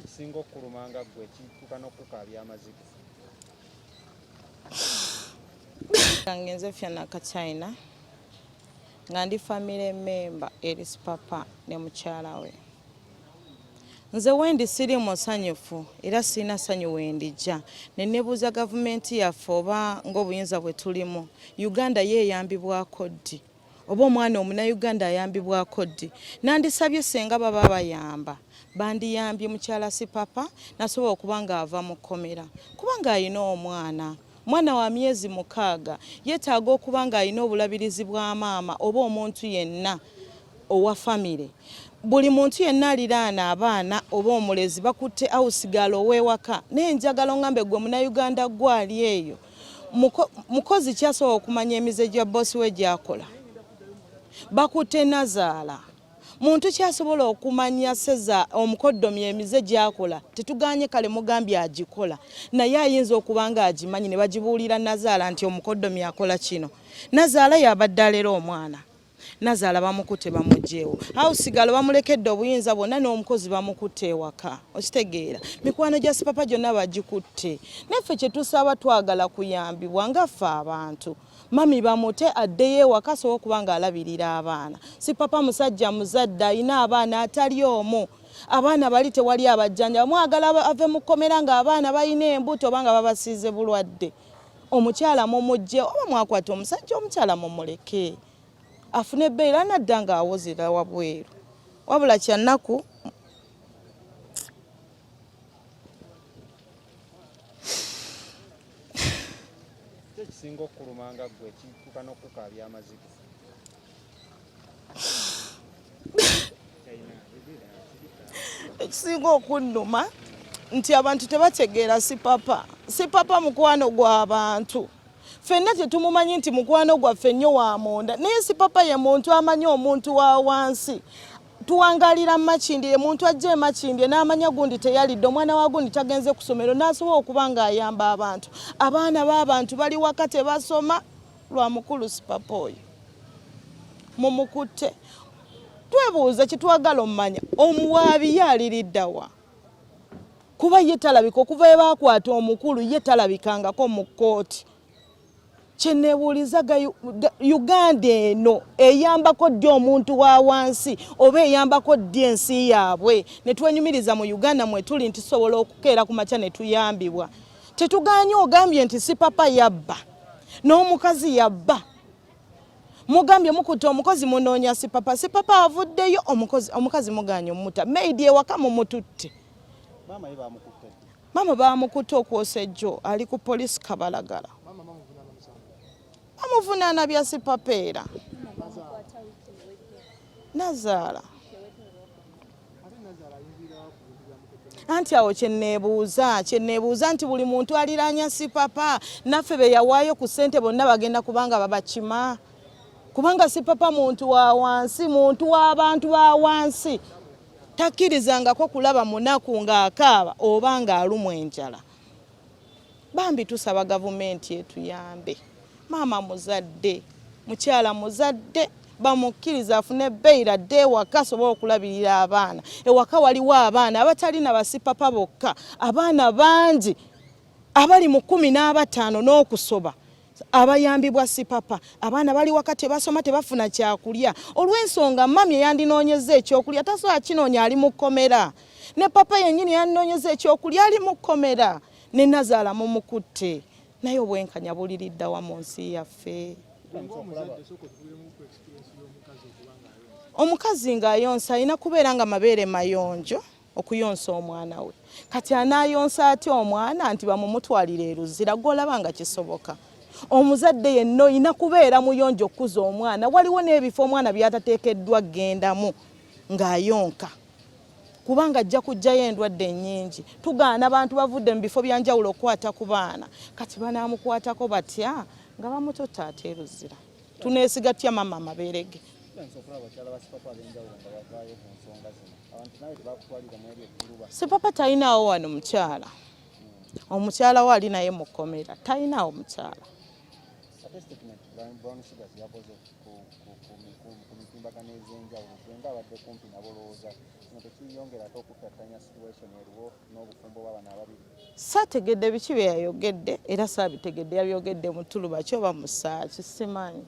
Singo kurumanga gwe kituka n'okukaabya Amaziga. Ngenze fyana ka China nga ndi family member eri Sipapa ne mukyala we. Nze wendi siri musanyufu era sina sanyu wendija ne nebuuza gavumenti yaffe oba ng'obuyinza bwe tulimu Uganda yeeyambibwako ddi oba omwana Omunayuganda ayambibwako ddi nandisabye senga baba bayamba bandiyambye mukyala Sipapa nasobola okuba nga ava mu kkomera kubanga ayina omwana wa myezi 6 yeetaaga okuba nga ayina obulabirizi bwa maama oba omuntu yenna owa family. Buli muntu yenna aliraana abaana oba omulezi bakutte awusigalo ow'ewaka n'enjagalo ngambe gwe Munnayuganda gwali eyo mukozi kyasobola okumanya emize gya bossi we gyakola bakutte nazaala muntu kyasobola okumanya seza omukoddomi emize gyakola tetuganye kale mugambye agikola naye ayinza okuba nga agimanyi ne bagibuulira nazaala nti omukoddomi akola kino nazaala yabadde alera omwana nazaala bamukutte bamugjeewo awusigalo bamulekedde obuyinza bwonna n'omukozi bamukutte ewaka okitegeera mikwano gya Sipapa gyonna bagikutte neffe kye tusaba twagala kuyambibwa nga ffe abantu mami bamutte addeyo ewaka asobola okuba nga alabirira abaana. Sipapa musajja muzadde ayina abaana atali omu abaana bali tewali abajjanja mwagala ave mu kkomera nga abaana balina embuto oba nga babasiize bulwadde omukyala mumugje oba mwakwata omusajja omukyala mumuleke afune ebbeera nadda nga awozera wabweru wabula kyannaku Singo kurumanga gwe kituka n'okukaabya Amaziga. Ekisinga okunnuma nti abantu tebategeera Sipapa mukwano gw'abantu ffenna tetumumanyi nti mukwano gwaffe nnyo wa munda naye Sipapa ye muntu amanyi omuntu wa wansi tuwangalira Makindye muntu ajje Makindye n'amanya gundi teyalidde omwana wa gundi tagenze ku ssomero n'asobola okuba nga ayamba abantu abaana b'abantu bali waka tebasoma lwa mukulu Sipapa oyo mumukutte twebuuza kitwagala omumanya omuwaabi ye aliriddawa kuba ye talabika okuva bakwata omukulu ye talabikangako mu kkooti kyenebuuliza Uganda eno eyambako ddi omuntu wa wansi oba eyambako ddi ensi yaabwe ne twenyumiriza mu Uganda mwe tuli nti tusobola okukeera ku makya ne tuyambibwa tetuganye ogambye nti Sipapa yabba n'omukazi yabba mugambye mukutte omukozi munoonya Sipapa avuddeyo omukazi muganye omuta maidi ewaka mumututte mama bamukutte okwosa ejjo ali ku poliisi Kabalagala amuvunaana bya Sipapa era nazaala anti awo kyeneebuuza nti buli muntu aliraanya Sipapa naffe be yawaayo ku ssente bonna bagenda kubanga babakima kubanga Sipapa muntu wa wansi muntu w'abantu ba wansi takkirizangako kulaba munaku ng'akaaba oba ng'alumwa enjala bambi tusaba gavumenti etuyambe mama muzadde mukyala muzadde bamukkiriza afune ebbeera dde ewaka asobola okulabirira abaana ewaka waliwo abaana abatalina ba Sipapa bokka abaana bangi abali mu 15 n'okusoba abayambibwa Sipapa abaana bali waka tebasoma tebafuna kyakulya olw'ensonga mami yandinoonyeza ekyokulya tasobola kinoonya ali mu kkomera ne Papa yennyini yandinoonyeza ekyokulya ali mu kkomera ne nazaala mumukutte naye obwenkanya buliriddawa mu nsi yaffe omukazi ng'ayonsa alina kubeera nga mabeere mayonjo okuyonsa omwana we kati anaayonsa atya omwana nti bamumutwalire eruzira gw'olaba nga kisoboka omuzadde yenna olina kubeera muyonjo okukuza omwana waliwo n'ebifo omwana byatateekeddwa gendamu ng'ayonka kubanga ajja kujjayo endwadde nnyingi tugaana abantu bavudde mu bifo byanjawulo okukwata ku baana kati banaamukwatako batya nga bamutotta ate eruzira tuneesiga tutya mama amabeere ge Sipapa talinawo wano mukyala omukyala we ali naye mu kkomera talinawo mukyala mutimbagano ez'enjawulo gwe nga abadde kumpi nabo lowooza kino tekiyongerako okuttattanya situation eriwo n'obufumbo bw'abano ababiri. Saategedde biki bye yayogedde era saabitegedde yabyogedde mu Tuluba kyoba mu Ssaaki simanyi.